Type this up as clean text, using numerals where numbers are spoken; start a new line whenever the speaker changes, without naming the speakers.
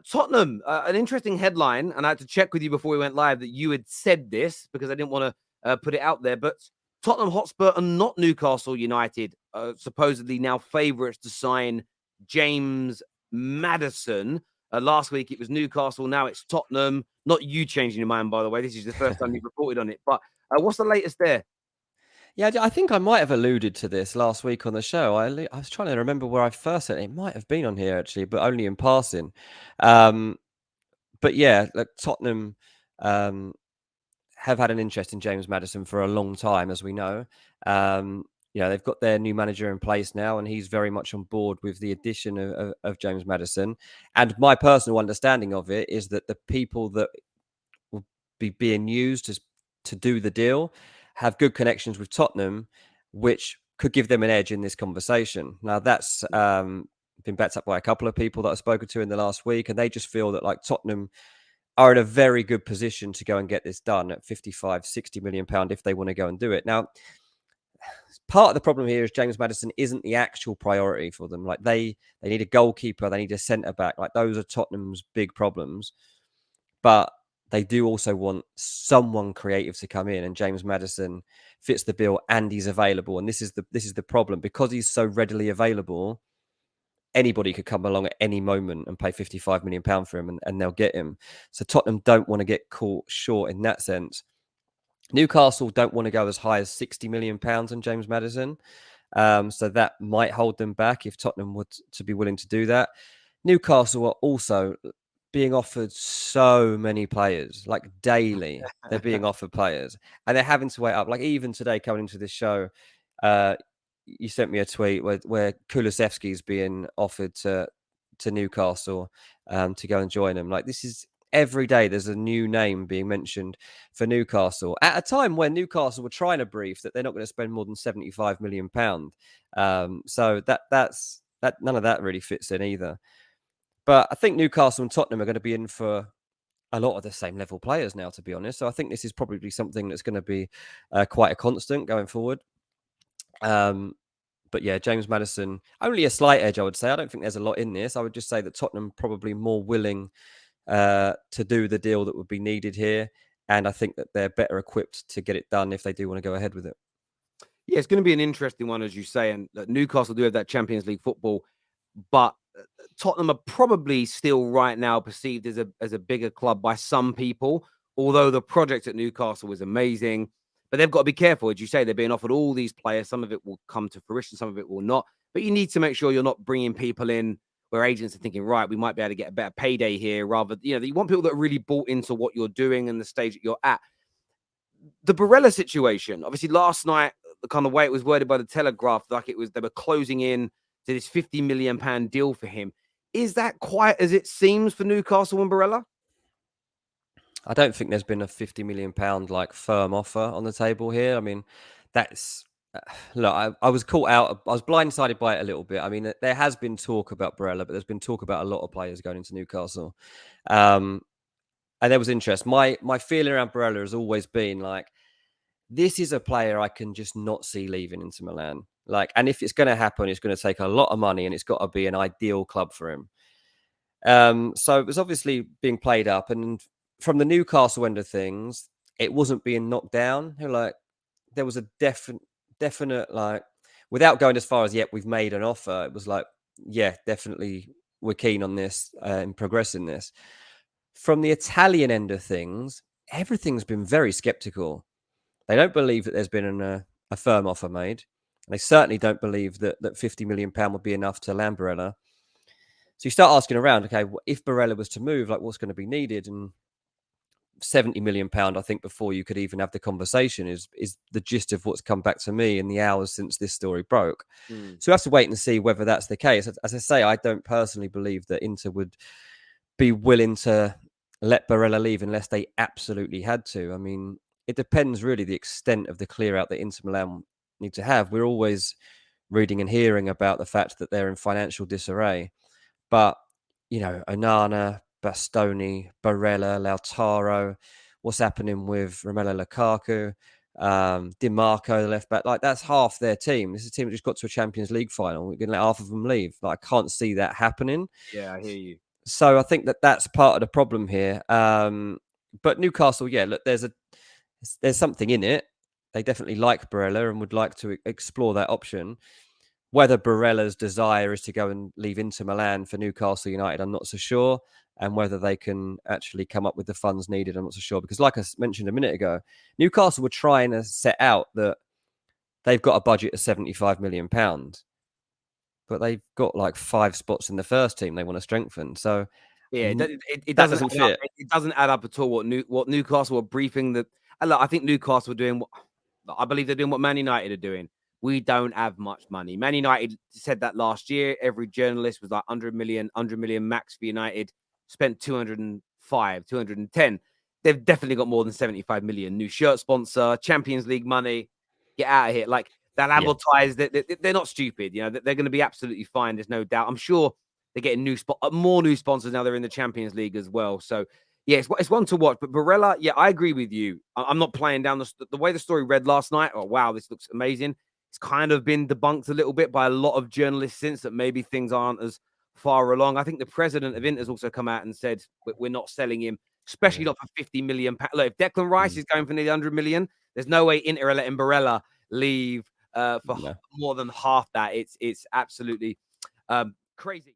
Tottenham, an interesting headline, and I had to check with you before we went live that you had said this because I didn't want to put it out there. But Tottenham Hotspur are not Newcastle United, supposedly now favourites to sign James Maddison. Last week it was Newcastle, now it's Tottenham. Not you changing your mind, by the way. This is the first time you've reported on it. But what's the latest there?
Yeah, I think I might have alluded to this last week on the show. I was trying to remember where I first said it. It might have been on here actually, but only in passing. Um, but yeah, like Tottenham um, have had an interest in James Maddison for a long time, as we know. Um, they've got their new manager in place now, and he's very much on board with the addition of James Maddison. And my personal understanding of it is that the people that will be being used to do the deal have good connections with Tottenham, which could give them an edge in this conversation. Now, that's been backed up by a couple of people that I've spoken to in the last week, and they just feel that like Tottenham are in a very good position to go and get this done at 55, 60 million pound if they want to go and do it. Now, part of the problem here is James Maddison isn't the actual priority for them. Like they need a goalkeeper, they need a centre back. Like those are Tottenham's big problems. But they do also want someone creative to come in, and James Maddison fits the bill and he's available. And this is the problem, because he's so readily available. Anybody could come along at any moment and pay £55 million for him, and they'll get him. So Tottenham don't want to get caught short in that sense. Newcastle don't want to go as high as £60 million on James Maddison. So that might hold them back if Tottenham were to be willing to do that. Newcastle are also being offered so many players, like daily. They're being offered players, and they're having to wait up. Like even today, coming into this show, you sent me a tweet where Kulusevski's being offered to Newcastle to go and join them. Like this is every day. There's a new name being mentioned for Newcastle at a time when Newcastle were trying to brief that they're not going to spend more than £75 million. So that's none of that really fits in either. But I think Newcastle and Tottenham are going to be in for a lot of the same level players now, to be honest. So I think this is probably something that's going to be quite a constant going forward. But yeah, James Maddison, only a slight edge, I would say. I don't think there's a lot in this. I would just say that Tottenham probably more willing to do the deal that would be needed here. And I think that they're better equipped to get it done if they do want to go ahead with it.
Yeah, it's going to be an interesting one, as you say. And Newcastle do have that Champions League football, but Tottenham are probably still right now perceived as a bigger club by some people, although the project at Newcastle was amazing. But they've got to be careful. As you say, they're being offered all these players. Some of it will come to fruition, some of it will not. But you need to make sure you're not bringing people in where agents are thinking, right, we might be able to get a better payday here. Rather, you want people that are really bought into what you're doing and the stage that you're at. The Barella situation, obviously last night, the kind of way it was worded by the Telegraph, like it was they were closing in to this £50 million deal for him. Is that quite as it seems for Newcastle and Barella?
I don't think there's been a £50 million like firm offer on the table here. I mean, that's look. I was caught out. I was blindsided by it a little bit. I mean, there has been talk about Barella, but there's been talk about a lot of players going into Newcastle, and there was interest. My feeling around Barella has always been like, this is a player I can just not see leaving Inter Milan. Like, and if it's going to happen, it's going to take a lot of money, and it's got to be an ideal club for him. So it was obviously being played up, and from the Newcastle end of things, it wasn't being knocked down. Like there was a definite like, without going as far as yet, we've made an offer. It was like, yeah, definitely we're keen on this and progressing this. From the Italian end of things, everything's been very skeptical. They don't believe that there's been a firm offer made. They certainly don't believe that £50 million would be enough to land Barella. So you start asking around, okay, if Barella was to move, like what's going to be needed? And £70 million, I think, before you could even have the conversation is the gist of what's come back to me in the hours since this story broke. So we have to wait and see whether that's the case. As I say, I don't personally believe that Inter would be willing to let Barella leave unless they absolutely had to. I mean, it depends really the extent of the clear out that Inter Milan need to have. We're always reading and hearing about the fact that they're in financial disarray. But, Onana, Bastoni, Barella, Lautaro, what's happening with Romelu Lukaku, Di Marco, the left back, like that's half their team. This is a team that just got to a Champions League final. We're going to let half of them leave. Like, I can't see that happening.
Yeah, I hear you.
So I think that's part of the problem here. But Newcastle, yeah, look, there's something in it. They definitely like Barella and would like to explore that option. Whether Barella's desire is to go and leave Inter Milan for Newcastle United, I'm not so sure. And whether they can actually come up with the funds needed, I'm not so sure. Because like I mentioned a minute ago, Newcastle were trying to set out that they've got a budget of £75 million, but they've got like 5 spots in the first team they want to strengthen. So
Yeah, it
that
doesn't
doesn't
add up.
fit.
It doesn't add up at all. What Newcastle were briefing that. Look, I think Newcastle are doing what I believe they're doing. What Man United are doing. We don't have much money. Man United said that last year. Every journalist was like 100 million max for United. Spent 205, 210. They've definitely got more than 75 million. New shirt sponsor, Champions League money. Get out of here. Like that
Yeah.
advertise. They're not stupid. You know, they're going to be absolutely fine. There's no doubt. I'm sure they're getting more new sponsors now. They're in the Champions League as well. So yeah, it's one to watch. But Barella, yeah, I agree with you. I'm not playing down the way the story read last night. Oh wow, this looks amazing. It's kind of been debunked a little bit by a lot of journalists since that maybe things aren't as far along. I think the president of Inter has also come out and said we're not selling him, especially
Yeah.
not for 50 million. Look, if Declan Rice is going for nearly 100 million, there's no way Inter are letting Barella leave for
No.
more than half that. It's absolutely crazy.